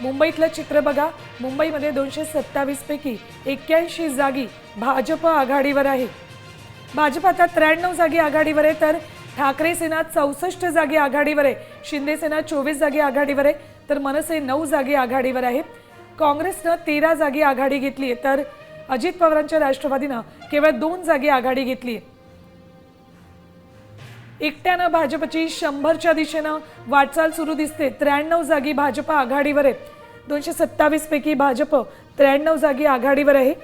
मुंबईतलं चित्र बघा, मुंबईमध्ये 227 पैकी 81 जागी भाजप आघाडीवर आहे। भाजप आता 93 जागी आघाडीवर आहे, तर ठाकरे सेना 64 जागी आघाडीवर आहे, शिंदे सेना 24 जागी आघाडीवर आहे, तर मनसे 9 जागी आघाडीवर आहे। काँग्रेसनं 13 जागी आघाडी घेतली आहे, तर अजित पवारांच्या राष्ट्रवादीनं केवळ 2 जागी आघाडी घेतली आहे। एकट्यानं भाजपची 100च्या दिशेनं वाटचाल सुरू दिसते। 93 जागी भाजप आघाडीवर आहे, 227 पैकी भाजप 93 जागी आघाडीवर आहे,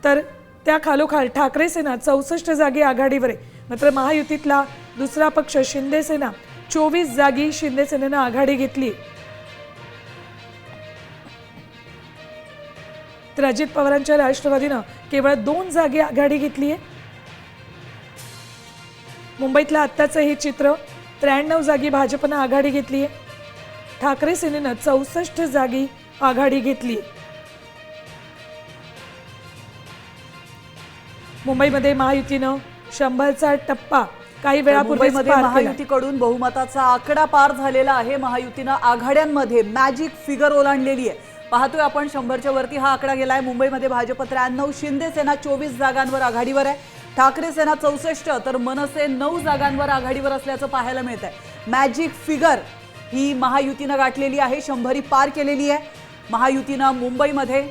तर त्या खालोखाल ठाकरे सेना 64 जागी आघाडीवर आहे। मात्र महायुतीतला दुसरा पक्ष शिंदे सेना 24 जागी शिंदे सेनेनं आघाडी घेतली, तर अजित पवारांच्या राष्ट्रवादीनं केवळ 2 जागी आघाडी घेतली आहे। मुंबईतलं आत्ताचं हे चित्र, 93 जागी भाजपनं आघाडी घेतली आहे, ठाकरे सेनेनं 64 जागी आघाडी घेतली। मुंबईमध्ये महायुतीनं 100चा टप्पा काही वेळापूर्वी महायुतीकडून बहुमताचा आकडा पार झालेला आहे। महायुतीनं आघाड्यांमध्ये मॅजिक फिगर ओलांडलेली आहे। पाहतोय आपण 100च्या वरती हा आकडा गेलाय। मुंबईमध्ये भाजप 93, शिंदे सेना 24 जागांवर आघाडीवर आहे, ठाकरे सेना 64, तर मनसे 9 जागांवर आघाडीवर असल्याचं पाहायला मिळत आहे। मॅजिक फिगर ही महायुतीनं गाठलेली आहे, 100 पार केलेली आहे महायुतीनं मुंबईमध्ये।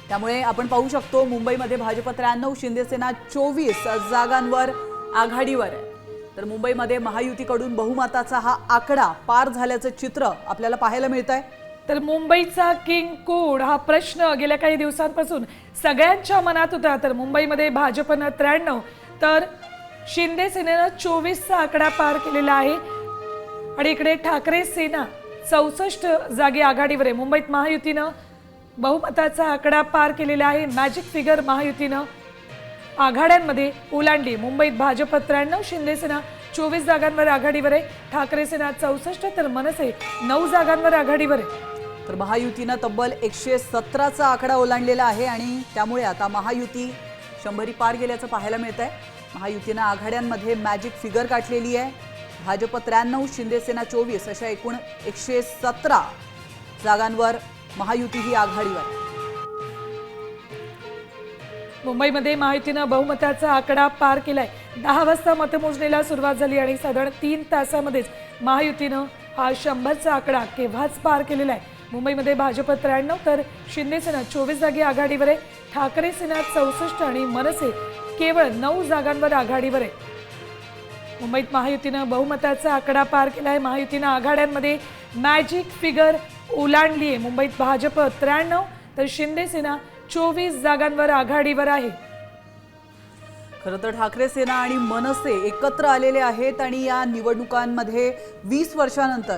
त्यामुळे आपण पाहू शकतो मुंबईमध्ये भाजप 93, शिंदे सेना 24 जागांवर आघाडीवर आहे, तर मुंबईमध्ये महायुतीकडून बहुमताचा हा आकडा पार झाल्याचं चित्र आपल्याला पाहायला मिळत आहे। तर मुंबईचा किंग कोड हा प्रश्न गेल्या काही दिवसांपासून सगळ्यांच्या मनात होता। तर मुंबईमध्ये भाजपनं 93, तर शिंदे सेनेनं 24चा आकडा पार केलेला आहे, आणि इकडे ठाकरे सेना 64 जागी आघाडीवर आहे। मुंबईत महायुतीनं बहुमताचा आकडा पार केलेला आहे, मॅजिक फिगर महायुतीनं आघाड्यांमध्ये ओलांडली। मुंबईत भाजप 93, शिंदे सेना 24 जागांवर आघाडीवर आहे, ठाकरे सेना 64, तर मनसे 9 जागांवर आघाडीवर आहे। तर महायुतीनं तब्बल 117चा आकडा ओलांडलेला आहे, आणि त्यामुळे आता महायुती 100 पार गेल्याचं पाहायला मिळत आहे। महायुतीनं आघाड्यांमध्ये मॅजिक फिगर गाठलेली आहे। भाजप 93, शिंदे सेना 24 अशा एकूण 117 जागांवर महायुती ही आघाडीवर आहे। मुंबईमध्ये महायुतीनं बहुमताचा आकडा पार केलाय। 10 वाजता मतमोजणीला सुरुवात झाली, आणि साधारण 3 तासामध्येच महायुतीनं हा 100चा आकडा केव्हाच पार केलेला आहे। मुंबईमध्ये भाजप 93, तर शिंदे सेना 24 जागी आघाडीवर आहे, ठाकरे सेना 64, आणि मनसे केवळ 9 जागांवर आघाडीवर आहे। मुंबईत महायुतीनं बहुमताचा आकडा पार केलाय, महायुतीनं आघाड्यांमध्ये मॅजिक फिगर ओलांडली आहे। मुंबईत भाजप 93, तर शिंदे सेना 24 जागांवर आघाडीवर आहे। खरं तर ठाकरे सेना आणि मनसे एकत्र आलेले आहेत, आणि या निवडणुकांमध्ये 20 वर्षांनंतर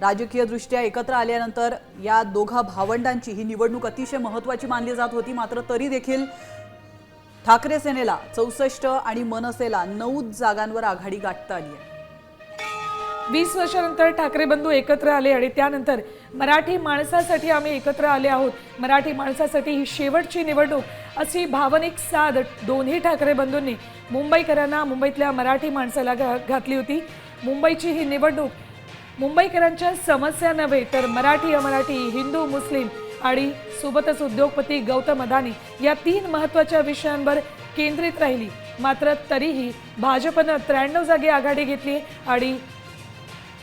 राजकीय दृष्ट्या एकत्र आल्यानंतर या दोघा भावंडांची ही निवडणूक अतिशय महत्त्वाची मानली जात होती। मात्र तरी देखील ठाकरे सेनेला 64 आणि मनसेला 9 जागांवर आघाडी गाठता आली आहे। 20 वर्षानंतर ठाकरे बंधू एकत्र आले, आणि त्यानंतर मराठी माणसासाठी आम्ही एकत्र आले आहोत, मराठी माणसासाठी ही शेवटची निवडणूक अशी भावनिक साद दोन्ही ठाकरे बंधूंनी मुंबईकरांना, मुंबईतल्या मराठी माणसाला घातली होती। मुंबईची ही निवडणूक मुंबईकरांच्या समस्या नव्हे, तर मराठी, अमराठी, हिंदू, मुस्लिम आणि सोबतच उद्योगपती गौतम अदानी या 3 महत्त्वाच्या विषयांवर केंद्रित राहिली। मात्र तरीही भाजपनं 93 जागी आघाडी घेतली, आणि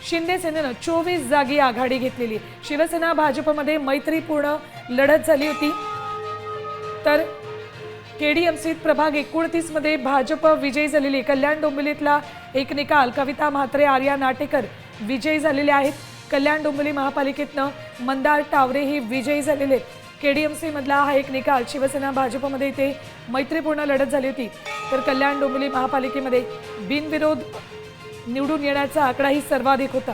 शिंदे सेनेनं 24 जागी आघाडी घेतलेली। शिवसेना भाजपमध्ये मैत्रीपूर्ण लढत झाली होती, तर केडीएमसीत प्रभाग 29 मध्ये भाजप विजयी झालेली। कल्याण डोंबिवलीतला एक निकाल, कविता म्हात्रे, आर्या नाटेकर विजयी झालेले आहेत। कल्याण डोंबिवली महापालिकेतनं मंदार टावरे ही विजयी झालेले। केडीएमसी मधला हा एक निकाल, शिवसेना भाजपमध्ये इथे मैत्रीपूर्ण लढत झाली होती, तर कल्याण डोंबिवली महापालिकेमध्ये बिनविरोध निवडून येण्याचा आकडाही सर्वाधिक होता।